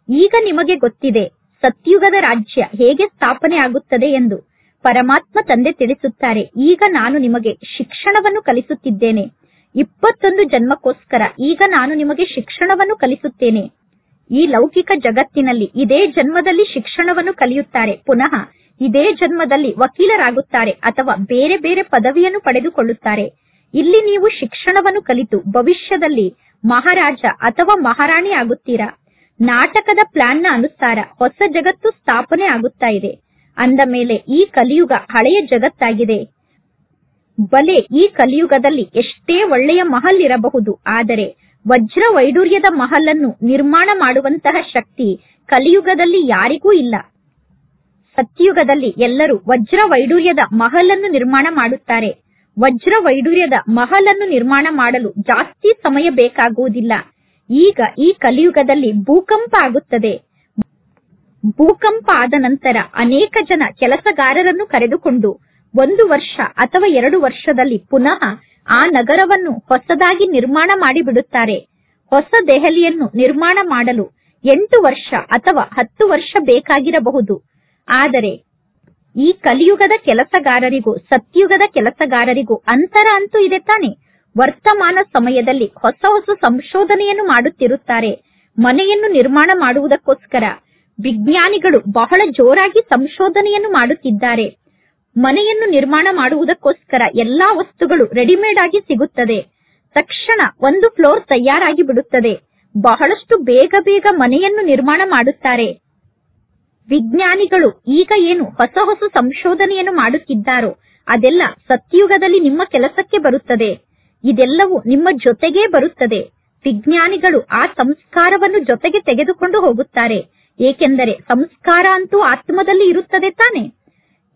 ಈಗ ನಿಮಗೆ ಗೊತ್ತಿದೆ ಸತ್ಯುಗದ ರಾಜ್ಯ ಹೇಗೆ ಸ್ಥಾಪನೆ ಆಗುತ್ತದೆ ಎಂದು. ಪರಮಾತ್ಮ ತಂದೆ ತಿಳಿಸುತ್ತಾರೆ, ಈಗ ನಾನು ನಿಮಗೆ ಶಿಕ್ಷಣವನ್ನು ಕಲಿಸುತ್ತಿದ್ದೇನೆ. 21 ಜನ್ಮಕ್ಕೋಸ್ಕರ ಈಗ ನಾನು ನಿಮಗೆ ಶಿಕ್ಷಣವನ್ನು ಕಲಿಸುತ್ತೇನೆ. ಈ ಲೌಕಿಕ ಜಗತ್ತಿನಲ್ಲಿ ಇದೇ ಜನ್ಮದಲ್ಲಿ ಶಿಕ್ಷಣವನ್ನು ಕಲಿಯುತ್ತಾರೆ. ಪುನಃ ಇದೇ ಜನ್ಮದಲ್ಲಿ ವಕೀಲರಾಗುತ್ತಾರೆ ಅಥವಾ ಬೇರೆ ಬೇರೆ ಪದವಿಯನ್ನು ಪಡೆದುಕೊಳ್ಳುತ್ತಾರೆ. ಇಲ್ಲಿ ನೀವು ಶಿಕ್ಷಣವನ್ನು ಕಲಿತು ಭವಿಷ್ಯದಲ್ಲಿ ಮಹಾರಾಜ ಅಥವಾ ಮಹಾರಾಣಿ ಆಗುತ್ತೀರಾ. ನಾಟಕದ ಪ್ಲಾನ್ನ ಅನುಸಾರ ಹೊಸ ಜಗತ್ತು ಸ್ಥಾಪನೆ ಆಗುತ್ತಾ ಇದೆ. ಅಂದ ಮೇಲೆ ಈ ಕಲಿಯುಗ ಹಳೆಯ ಜಗತ್ತಾಗಿದೆ. ಬಲೆ ಈ ಕಲಿಯುಗದಲ್ಲಿ ಎಷ್ಟೇ ಒಳ್ಳೆಯ ಮಹಲ್ ಇರಬಹುದು, ಆದರೆ ವಜ್ರ ವೈಡೂರ್ಯದ ಮಹಲನ್ನು ನಿರ್ಮಾಣ ಮಾಡುವಂತಹ ಶಕ್ತಿ ಕಲಿಯುಗದಲ್ಲಿ ಯಾರಿಗೂ ಇಲ್ಲ. ಸತ್ಯುಗದಲ್ಲಿ ಎಲ್ಲರೂ ವಜ್ರ ವೈಡೂರ್ಯದ ಮಹಲನ್ನು ನಿರ್ಮಾಣ ಮಾಡುತ್ತಾರೆ. ವಜ್ರ ವೈಡೂರ್ಯದ ಮಹಲನ್ನು ನಿರ್ಮಾಣ ಮಾಡಲು ಜಾಸ್ತಿ ಸಮಯ ಬೇಕಾಗುವುದಿಲ್ಲ. ಈಗ ಈ ಕಲಿಯುಗದಲ್ಲಿ ಭೂಕಂಪ ಆಗುತ್ತದೆ. ಭೂಕಂಪ ಆದ ನಂತರ ಅನೇಕ ಜನ ಕೆಲಸಗಾರರನ್ನು ಕರೆದುಕೊಂಡು 1 ವರ್ಷ ಅಥವಾ 2 ವರ್ಷದಲ್ಲಿ ಪುನಃ ಆ ನಗರವನ್ನು ಹೊಸದಾಗಿ ನಿರ್ಮಾಣ ಮಾಡಿಬಿಡುತ್ತಾರೆ. ಹೊಸ ದೆಹಲಿಯನ್ನು ನಿರ್ಮಾಣ ಮಾಡಲು 8 ವರ್ಷ ಅಥವಾ 10 ವರ್ಷ ಬೇಕಾಗಿರಬಹುದು. ಆದರೆ ಈ ಕಲಿಯುಗದ ಕೆಲಸಗಾರರಿಗೂ ಸತ್ಯುಗದ ಕೆಲಸಗಾರರಿಗೂ ಅಂತರ ಅಂತೂ ಇದೆ ತಾನೆ. ವರ್ತಮಾನ ಸಮಯದಲ್ಲಿ ಹೊಸ ಹೊಸ ಸಂಶೋಧನೆಯನ್ನು ಮಾಡುತ್ತಿರುತ್ತಾರೆ. ಮನೆಯನ್ನು ನಿರ್ಮಾಣ ಮಾಡುವುದಕ್ಕೋಸ್ಕರ ವಿಜ್ಞಾನಿಗಳು ಬಹಳ ಜೋರಾಗಿ ಸಂಶೋಧನೆಯನ್ನು ಮಾಡುತ್ತಿದ್ದಾರೆ. ಮನೆಯನ್ನು ನಿರ್ಮಾಣ ಮಾಡುವುದಕ್ಕೋಸ್ಕರ ಎಲ್ಲಾ ವಸ್ತುಗಳು ರೆಡಿಮೇಡ್ ಆಗಿ ಸಿಗುತ್ತದೆ. ತಕ್ಷಣ 1 ಫ್ಲೋರ್ ತಯಾರಾಗಿ ಬಿಡುತ್ತದೆ. ಬಹಳಷ್ಟು ಬೇಗ ಬೇಗ ಮನೆಯನ್ನು ನಿರ್ಮಾಣ ಮಾಡುತ್ತಾರೆ. ವಿಜ್ಞಾನಿಗಳು ಈಗ ಏನು ಹೊಸ ಹೊಸ ಸಂಶೋಧನೆಯನ್ನು ಮಾಡುತ್ತಿದ್ದಾರೋ ಅದೆಲ್ಲ ಸತ್ಯುಗದಲ್ಲಿ ನಿಮ್ಮ ಕೆಲಸಕ್ಕೆ ಬರುತ್ತದೆ. ಇದೆಲ್ಲವೂ ನಿಮ್ಮ ಜೊತೆಗೇ ಬರುತ್ತದೆ. ವಿಜ್ಞಾನಿಗಳು ಆ ಸಂಸ್ಕಾರವನ್ನು ಜೊತೆಗೆ ತೆಗೆದುಕೊಂಡು ಹೋಗುತ್ತಾರೆ. ಏಕೆಂದರೆ ಸಂಸ್ಕಾರ ಅಂತೂ ಆತ್ಮದಲ್ಲಿ ಇರುತ್ತದೆ ತಾನೆ.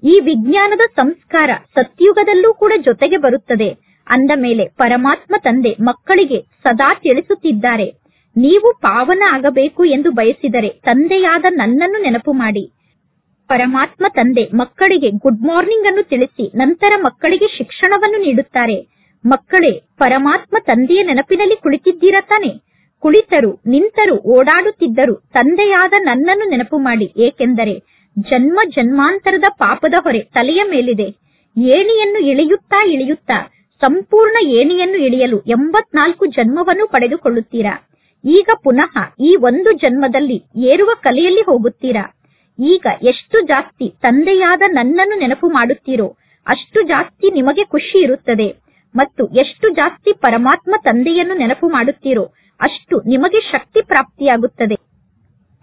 ಈ ವಿಜ್ಞಾನದ ಸಂಸ್ಕಾರ ಸತ್ಯುಗದಲ್ಲೂ ಕೂಡ ಜೊತೆಗೆ ಬರುತ್ತದೆ. ಅಂದ ಮೇಲೆ ಪರಮಾತ್ಮ ತಂದೆ ಮಕ್ಕಳಿಗೆ ಸದಾ ತಿಳಿಸುತ್ತಿದ್ದಾರೆ, ನೀವು ಪಾವನ ಆಗಬೇಕು ಎಂದು ಬಯಸಿದರೆ ತಂದೆಯಾದ ನನ್ನನ್ನು ನೆನಪು ಮಾಡಿ. ಪರಮಾತ್ಮ ತಂದೆ ಮಕ್ಕಳಿಗೆ ಗುಡ್ ಮಾರ್ನಿಂಗ್ ಅನ್ನು ತಿಳಿಸಿ ನಂತರ ಮಕ್ಕಳಿಗೆ ಶಿಕ್ಷಣವನ್ನು ನೀಡುತ್ತಾರೆ. ಮಕ್ಕಳೇ, ಪರಮಾತ್ಮ ತಂದೆಯ ನೆನಪಿನಲ್ಲಿ ಕುಳಿತಿದ್ದೀರಾ ತಾನೆ? ಕುಳಿತರು, ನಿಂತರು, ಓಡಾಡುತ್ತಿದ್ದರು ತಂದೆಯಾದ ನನ್ನನ್ನು ನೆನಪು ಮಾಡಿ. ಏಕೆಂದರೆ ಜನ್ಮ ಜನ್ಮಾಂತರದ ಪಾಪದ ಹೊರೆ ತಲೆಯ ಮೇಲಿದೆ. ಏಣಿಯನ್ನು ಇಳಿಯುತ್ತಾ ಇಳಿಯುತ್ತಾ ಸಂಪೂರ್ಣ ಏಣಿಯನ್ನು ಇಳಿಯಲು 84 ಜನ್ಮವನ್ನು ಪಡೆದುಕೊಳ್ಳುತ್ತೀರಾ. ಈಗ ಪುನಃ ಈ 1 ಜನ್ಮದಲ್ಲಿ ಏರುವ ಕಲೆಯಲ್ಲಿ ಹೋಗುತ್ತೀರಾ. ಈಗ ಎಷ್ಟು ಜಾಸ್ತಿ ತಂದೆಯಾದ ನನ್ನನ್ನು ನೆನಪು ಮಾಡುತ್ತೀರೋ ಅಷ್ಟು ಜಾಸ್ತಿ ನಿಮಗೆ ಖುಷಿ ಇರುತ್ತದೆ. ಮತ್ತು ಎಷ್ಟು ಜಾಸ್ತಿ ಪರಮಾತ್ಮ ತಂದೆಯನ್ನು ನೆನಪು ಮಾಡುತ್ತೀರೋ ಅಷ್ಟು ನಿಮಗೆ ಶಕ್ತಿ ಪ್ರಾಪ್ತಿಯಾಗುತ್ತದೆ.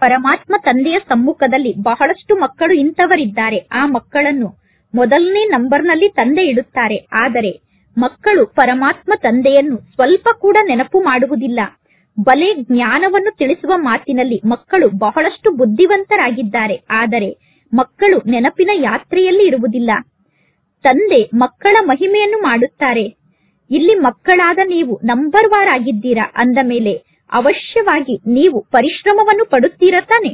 ಪರಮಾತ್ಮ ತಂದೆಯ ಸಮ್ಮುಖದಲ್ಲಿ ಬಹಳಷ್ಟು ಮಕ್ಕಳು ಇಂಥವರಿದ್ದಾರೆ. ಆ ಮಕ್ಕಳನ್ನು ಮೊದಲನೇ ನಂಬರ್ನಲ್ಲಿ ತಂದೆ ಇಡುತ್ತಾರೆ. ಆದರೆ ಮಕ್ಕಳು ಪರಮಾತ್ಮ ತಂದೆಯನ್ನು ಸ್ವಲ್ಪ ಕೂಡ ನೆನಪು ಮಾಡುವುದಿಲ್ಲ. ಬಲೆ ಜ್ಞಾನವನ್ನು ತಿಳಿಸುವ ಮಾತಿನಲ್ಲಿ ಮಕ್ಕಳು ಬಹಳಷ್ಟು ಬುದ್ಧಿವಂತರಾಗಿದ್ದಾರೆ. ಆದರೆ ಮಕ್ಕಳು ನೆನಪಿನ ಯಾತ್ರೆಯಲ್ಲಿ ಇರುವುದಿಲ್ಲ. ತಂದೆ ಮಕ್ಕಳ ಮಹಿಮೆಯನ್ನು ಮಾಡುತ್ತಾರೆ. ಇಲ್ಲಿ ಮಕ್ಕಳಾದ ನೀವು ನಂಬರ್ ವಾರ್ ಆಗಿದ್ದೀರಾ. ಅಂದ ಮೇಲೆ ಅವಶ್ಯವಾಗಿ ನೀವು ಪರಿಶ್ರಮವನ್ನು ಪಡುತ್ತೀರಾ ತಾನೆ?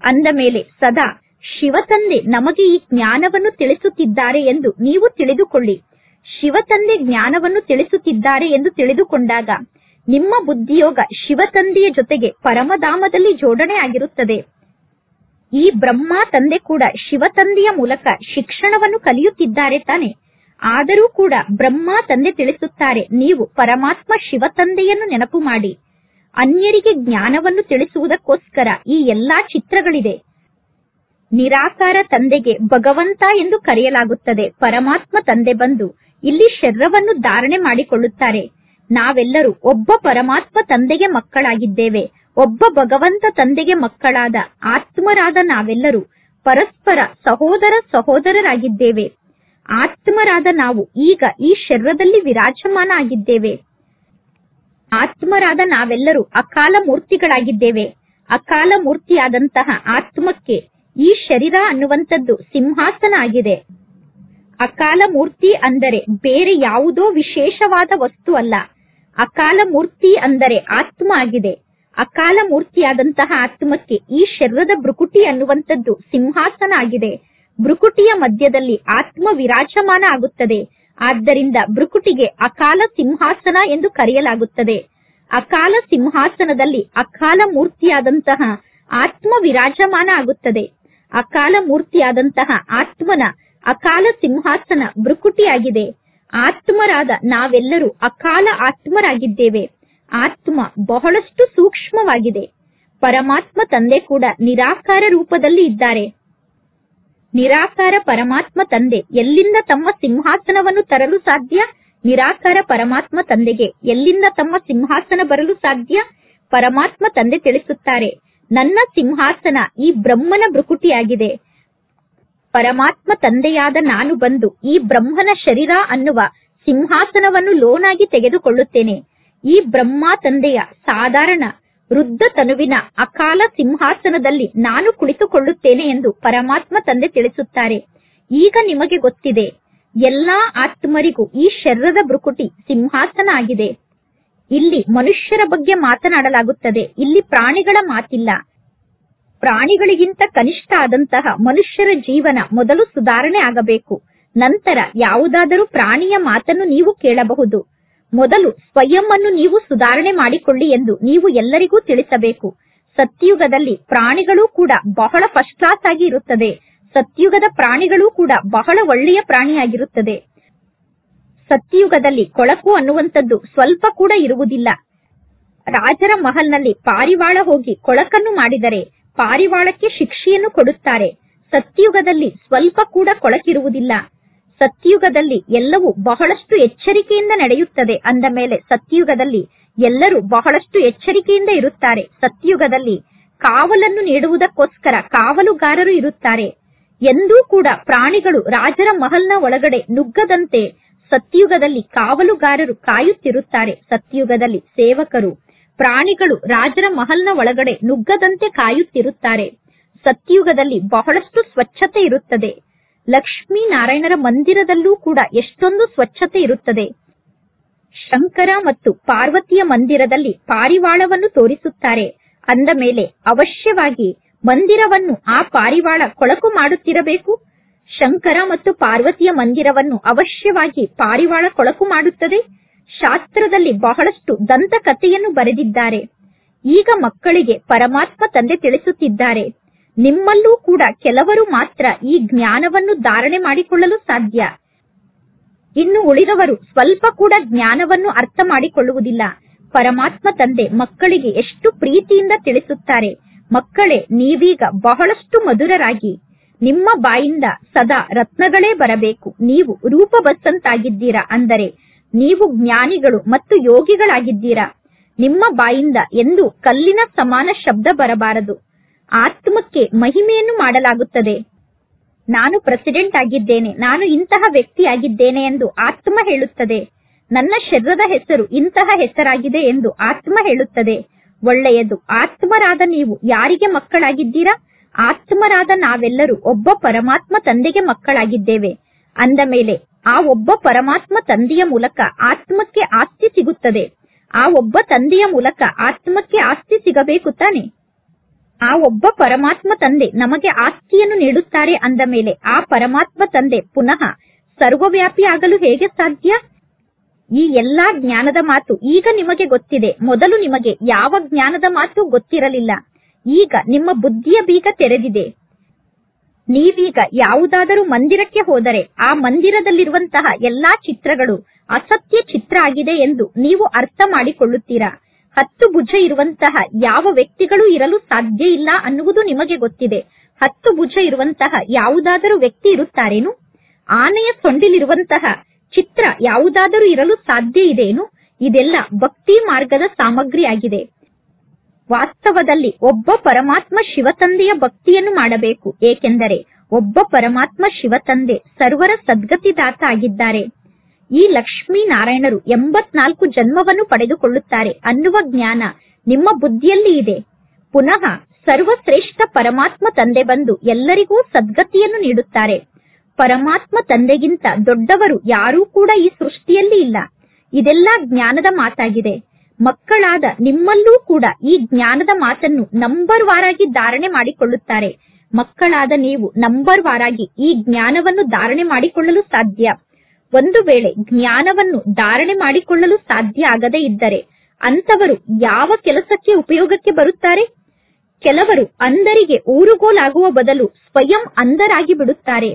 ಅಂದ ಮೇಲೆ ಸದಾ ಶಿವತಂದೆ ನಮಗೆ ಈ ಜ್ಞಾನವನ್ನು ತಿಳಿಸುತ್ತಿದ್ದಾರೆ ಎಂದು ನೀವು ತಿಳಿದುಕೊಳ್ಳಿ. ಶಿವತಂದೆ ಜ್ಞಾನವನ್ನು ತಿಳಿಸುತ್ತಿದ್ದಾರೆ ಎಂದು ತಿಳಿದುಕೊಂಡಾಗ ನಿಮ್ಮ ಬುದ್ಧಿಯೋಗ ಶಿವತಂದೆಯ ಜೊತೆಗೆ ಪರಮಧಾಮದಲ್ಲಿ ಜೋಡಣೆ ಆಗಿರುತ್ತದೆ. ಈ ಬ್ರಹ್ಮ ತಂದೆ ಕೂಡ ಶಿವತಂದೆಯ ಮೂಲಕ ಶಿಕ್ಷಣವನ್ನು ಕಲಿಯುತ್ತಿದ್ದಾರೆ ತಾನೆ. ಆದರೂ ಕೂಡ ಬ್ರಹ್ಮ ತಂದೆ ತಿಳಿಸುತ್ತಾರೆ, ನೀವು ಪರಮಾತ್ಮ ಶಿವತಂದೆಯನ್ನು ನೆನಪು ಮಾಡಿ. ಅನ್ಯರಿಗೆ ಜ್ಞಾನವನ್ನು ತಿಳಿಸುವುದಕ್ಕೋಸ್ಕರ ಈ ಎಲ್ಲಾ ಚಿತ್ರಗಳಿದೆ. ನಿರಾಕಾರ ತಂದೆಗೆ ಭಗವಂತ ಎಂದು ಕರೆಯಲಾಗುತ್ತದೆ. ಪರಮಾತ್ಮ ತಂದೆ ಬಂದು ಇಲ್ಲಿ ಶರೀರವನ್ನು ಧಾರಣೆ ಮಾಡಿಕೊಳ್ಳುತ್ತಾರೆ. ನಾವೆಲ್ಲರೂ ಒಬ್ಬ ಪರಮಾತ್ಮ ತಂದೆಗೆ ಮಕ್ಕಳಾಗಿದ್ದೇವೆ. ಒಬ್ಬ ಭಗವಂತ ತಂದೆಗೆ ಮಕ್ಕಳಾದ ಆತ್ಮರಾದ ನಾವೆಲ್ಲರೂ ಪರಸ್ಪರ ಸಹೋದರರಾಗಿದ್ದೇವೆ. ಆತ್ಮರಾದ ನಾವು ಈಗ ಈ ಶರೀರದಲ್ಲಿ ವಿರಾಜಮಾನ ಆಗಿದ್ದೇವೆ. ಆತ್ಮರಾದ ನಾವೆಲ್ಲರೂ ಅಕಾಲ ಮೂರ್ತಿಗಳಾಗಿದ್ದೇವೆ. ಅಕಾಲ ಮೂರ್ತಿಯಾದಂತಹ ಆತ್ಮಕ್ಕೆ ಈ ಶರೀರ ಅನ್ನುವಂಥದ್ದು ಸಿಂಹಾಸನ ಆಗಿದೆ. ಅಕಾಲ ಮೂರ್ತಿ ಅಂದರೆ ಬೇರೆ ಯಾವುದೋ ವಿಶೇಷವಾದ ವಸ್ತು ಅಲ್ಲ. ಅಕಾಲ ಮೂರ್ತಿ ಅಂದರೆ ಆತ್ಮ ಆಗಿದೆ. ಅಕಾಲ ಮೂರ್ತಿಯಾದಂತಹ ಆತ್ಮಕ್ಕೆ ಈ ಶರೀರದ ಭ್ರುಕುಟಿ ಅನ್ನುವಂಥದ್ದು ಸಿಂಹಾಸನ ಆಗಿದೆ. ಭ್ರುಕುಟಿಯ ಮಧ್ಯದಲ್ಲಿ ಆತ್ಮ ವಿರಾಜಮಾನ ಆಗುತ್ತದೆ. ಆದ್ದರಿಂದ ಭ್ರುಕುಟಿಗೆ ಅಕಾಲ ಸಿಂಹಾಸನ ಎಂದು ಕರೆಯಲಾಗುತ್ತದೆ. ಅಕಾಲ ಸಿಂಹಾಸನದಲ್ಲಿ ಅಕಾಲ ಮೂರ್ತಿಯಾದಂತಹ ಆತ್ಮ ವಿರಾಜಮಾನ ಆಗುತ್ತದೆ. ಅಕಾಲ ಮೂರ್ತಿಯಾದಂತಹ ಆತ್ಮನ ಅಕಾಲ ಸಿಂಹಾಸನ ಭ್ರುಕುಟಿಯಾಗಿದೆ. ಆತ್ಮರಾದ ನಾವೆಲ್ಲರೂ ಅಕಾಲ ಆತ್ಮರಾಗಿದ್ದೇವೆ. ಆತ್ಮ ಬಹಳಷ್ಟು ಸೂಕ್ಷ್ಮವಾಗಿದೆ. ಪರಮಾತ್ಮ ತಂದೆ ಕೂಡ ನಿರಾಕಾರ ರೂಪದಲ್ಲಿ ಇದ್ದಾರೆ. ನಿರಾಕಾರ ಪರಮಾತ್ಮ ತಂದೆ ಎಲ್ಲಿಂದ ತಮ್ಮ ಸಿಂಹಾಸನವನ್ನು ತರಲು ಸಾಧ್ಯ? ನಿರಾಕಾರ ಪರಮಾತ್ಮ ತಂದೆಗೆ ಎಲ್ಲಿಂದ ತಮ್ಮ ಸಿಂಹಾಸನ ಬರಲು ಸಾಧ್ಯ? ಪರಮಾತ್ಮ ತಂದೆ ತಿಳಿಸುತ್ತಾರೆ, ನನ್ನ ಸಿಂಹಾಸನ ಈ ಬ್ರಹ್ಮನ ಭ್ರುಕುಟಿಯಾಗಿದೆ. ಪರಮಾತ್ಮ ತಂದೆಯಾದ ನಾನು ಬಂದು ಈ ಬ್ರಹ್ಮನ ಶರೀರ ಅನ್ನುವ ಸಿಂಹಾಸನವನ್ನು ಲೋನಾಗಿ ತೆಗೆದುಕೊಳ್ಳುತ್ತೇನೆ. ಈ ಬ್ರಹ್ಮ ತಂದೆಯ ಸಾಧಾರಣ ವೃದ್ಧ ತನುವಿನ ಅಕಾಲ ಸಿಂಹಾಸನದಲ್ಲಿ ನಾನು ಕುಳಿತುಕೊಳ್ಳುತ್ತೇನೆ ಎಂದು ಪರಮಾತ್ಮ ತಂದೆ ತಿಳಿಸುತ್ತಾರೆ. ಈಗ ನಿಮಗೆ ಗೊತ್ತಿದೆ, ಎಲ್ಲಾ ಆತ್ಮರಿಗೂ ಈ ಶರೀರದ ಭ್ರುಕುಟಿ ಸಿಂಹಾಸನ ಆಗಿದೆ. ಇಲ್ಲಿ ಮನುಷ್ಯರ ಬಗ್ಗೆ ಮಾತನಾಡಲಾಗುತ್ತದೆ. ಇಲ್ಲಿ ಪ್ರಾಣಿಗಳ ಮಾತಿಲ್ಲ. ಪ್ರಾಣಿಗಳಿಗಿಂತ ಕನಿಷ್ಠ ಆದಂತಹ ಮನುಷ್ಯರ ಜೀವನ ಮೊದಲು ಸುಧಾರಣೆ ಆಗಬೇಕು. ನಂತರ ಯಾವುದಾದರೂ ಪ್ರಾಣಿಯ ಮಾತನ್ನು ನೀವು ಕೇಳಬಹುದು. ಮೊದಲು ಸ್ವಯಂ ಅನ್ನು ನೀವು ಸುಧಾರಣೆ ಮಾಡಿಕೊಳ್ಳಿ ಎಂದು ನೀವು ಎಲ್ಲರಿಗೂ ತಿಳಿಸಬೇಕು. ಸತ್ಯುಗದಲ್ಲಿ ಪ್ರಾಣಿಗಳು ಕೂಡ ಬಹಳ ಫಸ್ಟ್ ಕ್ಲಾಸ್ ಆಗಿ ಇರುತ್ತದೆ. ಸತ್ಯುಗದ ಪ್ರಾಣಿಗಳು ಕೂಡ ಬಹಳ ಒಳ್ಳೆಯ ಪ್ರಾಣಿಯಾಗಿರುತ್ತದೆ. ಸತ್ಯುಗದಲ್ಲಿ ಕೊಳಕು ಅನ್ನುವಂಥದ್ದು ಸ್ವಲ್ಪ ಕೂಡ ಇರುವುದಿಲ್ಲ. ರಾಜರ ಮಹಲ್ನಲ್ಲಿ ಪಾರಿವಾಳ ಹೋಗಿ ಕೊಳಕನ್ನು ಮಾಡಿದರೆ ಪಾರಿವಾಳಕ್ಕೆ ಶಿಕ್ಷೆಯನ್ನು ಕೊಡುತ್ತಾರೆ. ಸತ್ಯುಗದಲ್ಲಿ ಸ್ವಲ್ಪ ಕೂಡ ಕೊಳಕಿರುವುದಿಲ್ಲ. ಸತ್ಯುಗದಲ್ಲಿ ಎಲ್ಲವೂ ಬಹಳಷ್ಟು ಎಚ್ಚರಿಕೆಯಿಂದ ನಡೆಯುತ್ತದೆ. ಅಂದ ಮೇಲೆ ಸತ್ಯುಗದಲ್ಲಿ ಎಲ್ಲರೂ ಬಹಳಷ್ಟು ಎಚ್ಚರಿಕೆಯಿಂದ ಇರುತ್ತಾರೆ. ಸತ್ಯುಗದಲ್ಲಿ ಕಾವಲನ್ನು ನೀಡುವುದಕ್ಕೋಸ್ಕರ ಕಾವಲುಗಾರರು ಇರುತ್ತಾರೆ. ಎಂದೂ ಕೂಡ ಪ್ರಾಣಿಗಳು ರಾಜರ ಮಹಲ್ನ ಒಳಗಡೆ ನುಗ್ಗದಂತೆ ಸತ್ಯುಗದಲ್ಲಿ ಕಾವಲುಗಾರರು ಕಾಯುತ್ತಿರುತ್ತಾರೆ. ಸತ್ಯುಗದಲ್ಲಿ ಸೇವಕರು ಪ್ರಾಣಿಗಳು ರಾಜರ ಮಹಲ್ನ ಒಳಗಡೆ ನುಗ್ಗದಂತೆ ಕಾಯುತ್ತಿರುತ್ತಾರೆ. ಸತ್ಯುಗದಲ್ಲಿ ಬಹಳಷ್ಟು ಸ್ವಚ್ಛತೆ ಇರುತ್ತದೆ. ಲಕ್ಷ್ಮೀ ನಾರಾಯಣರ ಮಂದಿರದಲ್ಲೂ ಕೂಡ ಎಷ್ಟೊಂದು ಸ್ವಚ್ಛತೆ ಇರುತ್ತದೆ. ಶಂಕರ ಮತ್ತು ಪಾರ್ವತಿಯ ಮಂದಿರದಲ್ಲಿ ಪಾರಿವಾಳವನ್ನು ತೋರಿಸುತ್ತಾರೆ. ಅಂದ ಮೇಲೆ ಅವಶ್ಯವಾಗಿ ಮಂದಿರವನ್ನು ಆ ಪಾರಿವಾಳ ಕೊಳಕು ಮಾಡುತ್ತಿರಬೇಕು. ಶಂಕರ ಮತ್ತು ಪಾರ್ವತಿಯ ಮಂದಿರವನ್ನು ಅವಶ್ಯವಾಗಿ ಪಾರಿವಾಳ ಕೊಳಕು ಮಾಡುತ್ತದೆ. ಶಾಸ್ತ್ರದಲ್ಲಿ ಬಹಳಷ್ಟು ದಂತಕಥೆಯನ್ನು ಬರೆದಿದ್ದಾರೆ. ಈಗ ಮಕ್ಕಳಿಗೆ ಪರಮಾತ್ಮ ತಂದೆ ತಿಳಿಸುತ್ತಿದ್ದಾರೆ, ನಿಮ್ಮಲ್ಲೂ ಕೂಡ ಕೆಲವರು ಮಾತ್ರ ಈ ಜ್ಞಾನವನ್ನು ಧಾರಣೆ ಮಾಡಿಕೊಳ್ಳಲು ಸಾಧ್ಯ. ಇನ್ನು ಉಳಿದವರು ಸ್ವಲ್ಪ ಕೂಡ ಜ್ಞಾನವನ್ನು ಅರ್ಥ ಮಾಡಿಕೊಳ್ಳುವುದಿಲ್ಲ. ಪರಮಾತ್ಮ ತಂದೆ ಮಕ್ಕಳಿಗೆ ಎಷ್ಟು ಪ್ರೀತಿಯಿಂದ ತಿಳಿಸುತ್ತಾರೆ, ಮಕ್ಕಳೇ ನೀವೀಗ ಬಹಳಷ್ಟು ಮಧುರರಾಗಿ, ನಿಮ್ಮ ಬಾಯಿಂದ ಸದಾ ರತ್ನಗಳೇ ಬರಬೇಕು. ನೀವು ರೂಪಬದ್ಧಂತಾಗಿದ್ದೀರಾ, ಅಂದರೆ ನೀವು ಜ್ಞಾನಿಗಳು ಮತ್ತು ಯೋಗಿಗಳಾಗಿದ್ದೀರಾ. ನಿಮ್ಮ ಬಾಯಿಂದ ಎಂದು ಕಲ್ಲಿನ ಸಮಾನ ಶಬ್ದ ಬರಬಾರದು. ಆತ್ಮಕ್ಕೆ ಮಹಿಮೆಯನ್ನು ಮಾಡಲಾಗುತ್ತದೆ. ನಾನು ಪ್ರೆಸಿಡೆಂಟ್ ಆಗಿದ್ದೇನೆ, ನಾನು ಇಂತಹ ವ್ಯಕ್ತಿ ಆಗಿದ್ದೇನೆ ಎಂದು ಆತ್ಮ ಹೇಳುತ್ತದೆ. ನನ್ನ ಶರೀರದ ಹೆಸರು ಇಂತಹ ಹೆಸರಾಗಿದೆ ಎಂದು ಆತ್ಮ ಹೇಳುತ್ತದೆ. ಒಳ್ಳೆಯದು. ಆತ್ಮರಾದ ನೀವು ಯಾರಿಗೆ ಮಕ್ಕಳಾಗಿದ್ದೀರಾ? ಆತ್ಮರಾದ ನಾವೆಲ್ಲರೂ ಒಬ್ಬ ಪರಮಾತ್ಮ ತಂದೆಗೆ ಮಕ್ಕಳಾಗಿದ್ದೇವೆ. ಅಂದ ಮೇಲೆ ಆ ಒಬ್ಬ ಪರಮಾತ್ಮ ತಂದೆಯ ಮೂಲಕ ಆತ್ಮಕ್ಕೆ ಆಸ್ತಿ ಸಿಗುತ್ತದೆ. ಆ ಒಬ್ಬ ತಂದೆಯ ಮೂಲಕ ಆತ್ಮಕ್ಕೆ ಆಸ್ತಿ ಸಿಗಬೇಕು ತಾನೆ? ಆ ಒಬ್ಬ ಪರಮಾತ್ಮ ತಂದೆ ನಮಗೆ ಆಸ್ತಿಯನ್ನು ನೀಡುತ್ತಾರೆ. ಅಂದ ಮೇಲೆ ಆ ಪರಮಾತ್ಮ ತಂದೆ ಪುನಃ ಸರ್ವವ್ಯಾಪಿ ಆಗಲು ಹೇಗೆ ಸಾಧ್ಯ? ಈ ಎಲ್ಲಾ ಜ್ಞಾನದ ಮಾತು ಈಗ ನಿಮಗೆ ಗೊತ್ತಿದೆ. ಮೊದಲು ನಿಮಗೆ ಯಾವ ಜ್ಞಾನದ ಮಾತು ಗೊತ್ತಿರಲಿಲ್ಲ. ಈಗ ನಿಮ್ಮ ಬುದ್ಧಿಯ ಬೀಗ ತೆರೆದಿದೆ. ನೀವೀಗ ಯಾವುದಾದರೂ ಮಂದಿರಕ್ಕೆ ಹೋದರೆ ಆ ಮಂದಿರದಲ್ಲಿರುವಂತಹ ಎಲ್ಲಾ ಚಿತ್ರಗಳು ಅಸತ್ಯ ಚಿತ್ರ ಆಗಿದೆ ಎಂದು ನೀವು ಅರ್ಥ ಮಾಡಿಕೊಳ್ಳುತ್ತೀರಾ. 10 ಭುಜ ಇರುವಂತಹ ಯಾವ ವ್ಯಕ್ತಿಗಳು ಇರಲು ಸಾಧ್ಯ ಇಲ್ಲ ಅನ್ನುವುದು ನಿಮಗೆ ಗೊತ್ತಿದೆ. 10 ಭುಜ ಇರುವಂತಹ ಯಾವುದಾದರೂ ವ್ಯಕ್ತಿ ಇರುತ್ತಾರೇನು? ಆನೆಯ ಸೊಂಡಿಲಿರುವಂತಹ ಚಿತ್ರ ಯಾವುದಾದರೂ ಇರಲು ಸಾಧ್ಯ ಇದೆಯೇನು? ಇದೆಲ್ಲ ಭಕ್ತಿ ಮಾರ್ಗದ ಸಾಮಗ್ರಿ ಆಗಿದೆ. ವಾಸ್ತವದಲ್ಲಿ ಒಬ್ಬ ಪರಮಾತ್ಮ ಶಿವತಂದೆಯ ಭಕ್ತಿಯನ್ನು ಮಾಡಬೇಕು. ಏಕೆಂದರೆ ಒಬ್ಬ ಪರಮಾತ್ಮ ಶಿವತಂದೆ ಸರ್ವರ ಸದ್ಗತಿದಾತ ಆಗಿದ್ದಾರೆ. ಈ ಲಕ್ಷ್ಮೀ ನಾರಾಯಣರು 84 ಜನ್ಮವನ್ನು ಪಡೆದುಕೊಳ್ಳುತ್ತಾರೆ ಅನ್ನುವ ಜ್ಞಾನ ನಿಮ್ಮ ಬುದ್ಧಿಯಲ್ಲಿ ಇದೆ. ಪುನಃ ಸರ್ವಶ್ರೇಷ್ಠ ಪರಮಾತ್ಮ ತಂದೆ ಬಂದು ಎಲ್ಲರಿಗೂ ಸದ್ಗತಿಯನ್ನು ನೀಡುತ್ತಾರೆ. ಪರಮಾತ್ಮ ತಂದೆಗಿಂತ ದೊಡ್ಡವರು ಯಾರೂ ಕೂಡ ಈ ಸೃಷ್ಟಿಯಲ್ಲಿ ಇಲ್ಲ. ಇದೆಲ್ಲ ಜ್ಞಾನದ ಮಾತಾಗಿದೆ. ಮಕ್ಕಳಾದ ನಿಮ್ಮಲ್ಲೂ ಕೂಡ ಈ ಜ್ಞಾನದ ಮಾತನ್ನು ನಂಬರ್ ವಾರಾಗಿ ಧಾರಣೆ ಮಾಡಿಕೊಳ್ಳುತ್ತಾರೆ. ಮಕ್ಕಳಾದ ನೀವು ನಂಬರ್ ವಾರಾಗಿ ಈ ಜ್ಞಾನವನ್ನು ಧಾರಣೆ ಮಾಡಿಕೊಳ್ಳಲು ಸಾಧ್ಯ. ಒಂದು ವೇಳೆ ಜ್ಞಾನವನ್ನು ಧಾರಣೆ ಮಾಡಿಕೊಳ್ಳಲು ಸಾಧ್ಯ ಆಗದೇ ಇದ್ದರೆ ಅಂತವರು ಯಾವ ಕೆಲಸಕ್ಕೆ ಉಪಯೋಗಕ್ಕೆ ಬರುತ್ತಾರೆ? ಕೆಲವರು ಅಂಧರಿಗೆ ಊರುಗೋಲಾಗುವ ಬದಲು ಸ್ವಯಂ ಅಂಧರಾಗಿ ಬಿಡುತ್ತಾರೆ.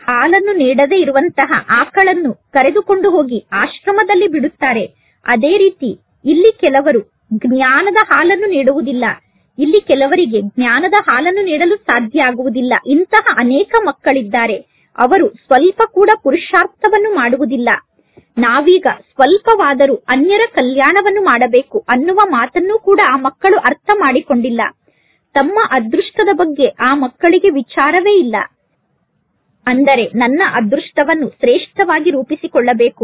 ಹಾಲನ್ನು ನೀಡದೇ ಇರುವಂತಹ ಆಕಳನ್ನು ಕರೆದುಕೊಂಡು ಹೋಗಿ ಆಶ್ರಮದಲ್ಲಿ ಬಿಡುತ್ತಾರೆ. ಅದೇ ರೀತಿ ಇಲ್ಲಿ ಕೆಲವರು ಜ್ಞಾನದ ಹಾಲನ್ನು ನೀಡುವುದಿಲ್ಲ. ಇಲ್ಲಿ ಕೆಲವರಿಗೆ ಜ್ಞಾನದ ಹಾಲನ್ನು ನೀಡಲು ಸಾಧ್ಯ ಆಗುವುದಿಲ್ಲ. ಇಂತಹ ಅನೇಕ ಮಕ್ಕಳಿದ್ದಾರೆ. ಅವರು ಸ್ವಲ್ಪ ಕೂಡ ಪುರುಷಾರ್ಥವನ್ನು ಮಾಡುವುದಿಲ್ಲ. ನಾವೀಗ ಸ್ವಲ್ಪವಾದರೂ ಅನ್ಯರ ಕಲ್ಯಾಣವನ್ನು ಮಾಡಬೇಕು ಅನ್ನುವ ಮಾತನ್ನು ಕೂಡ ಆ ಮಕ್ಕಳು ಅರ್ಥ ಮಾಡಿಕೊಂಡಿಲ್ಲ. ತಮ್ಮ ಅದೃಷ್ಟದ ಬಗ್ಗೆ ಆ ಮಕ್ಕಳಿಗೆ ವಿಚಾರವೇ ಇಲ್ಲ. ಅಂದರೆ ನನ್ನ ಅದೃಷ್ಟವನ್ನು ಶ್ರೇಷ್ಠವಾಗಿ ರೂಪಿಸಿಕೊಳ್ಳಬೇಕು,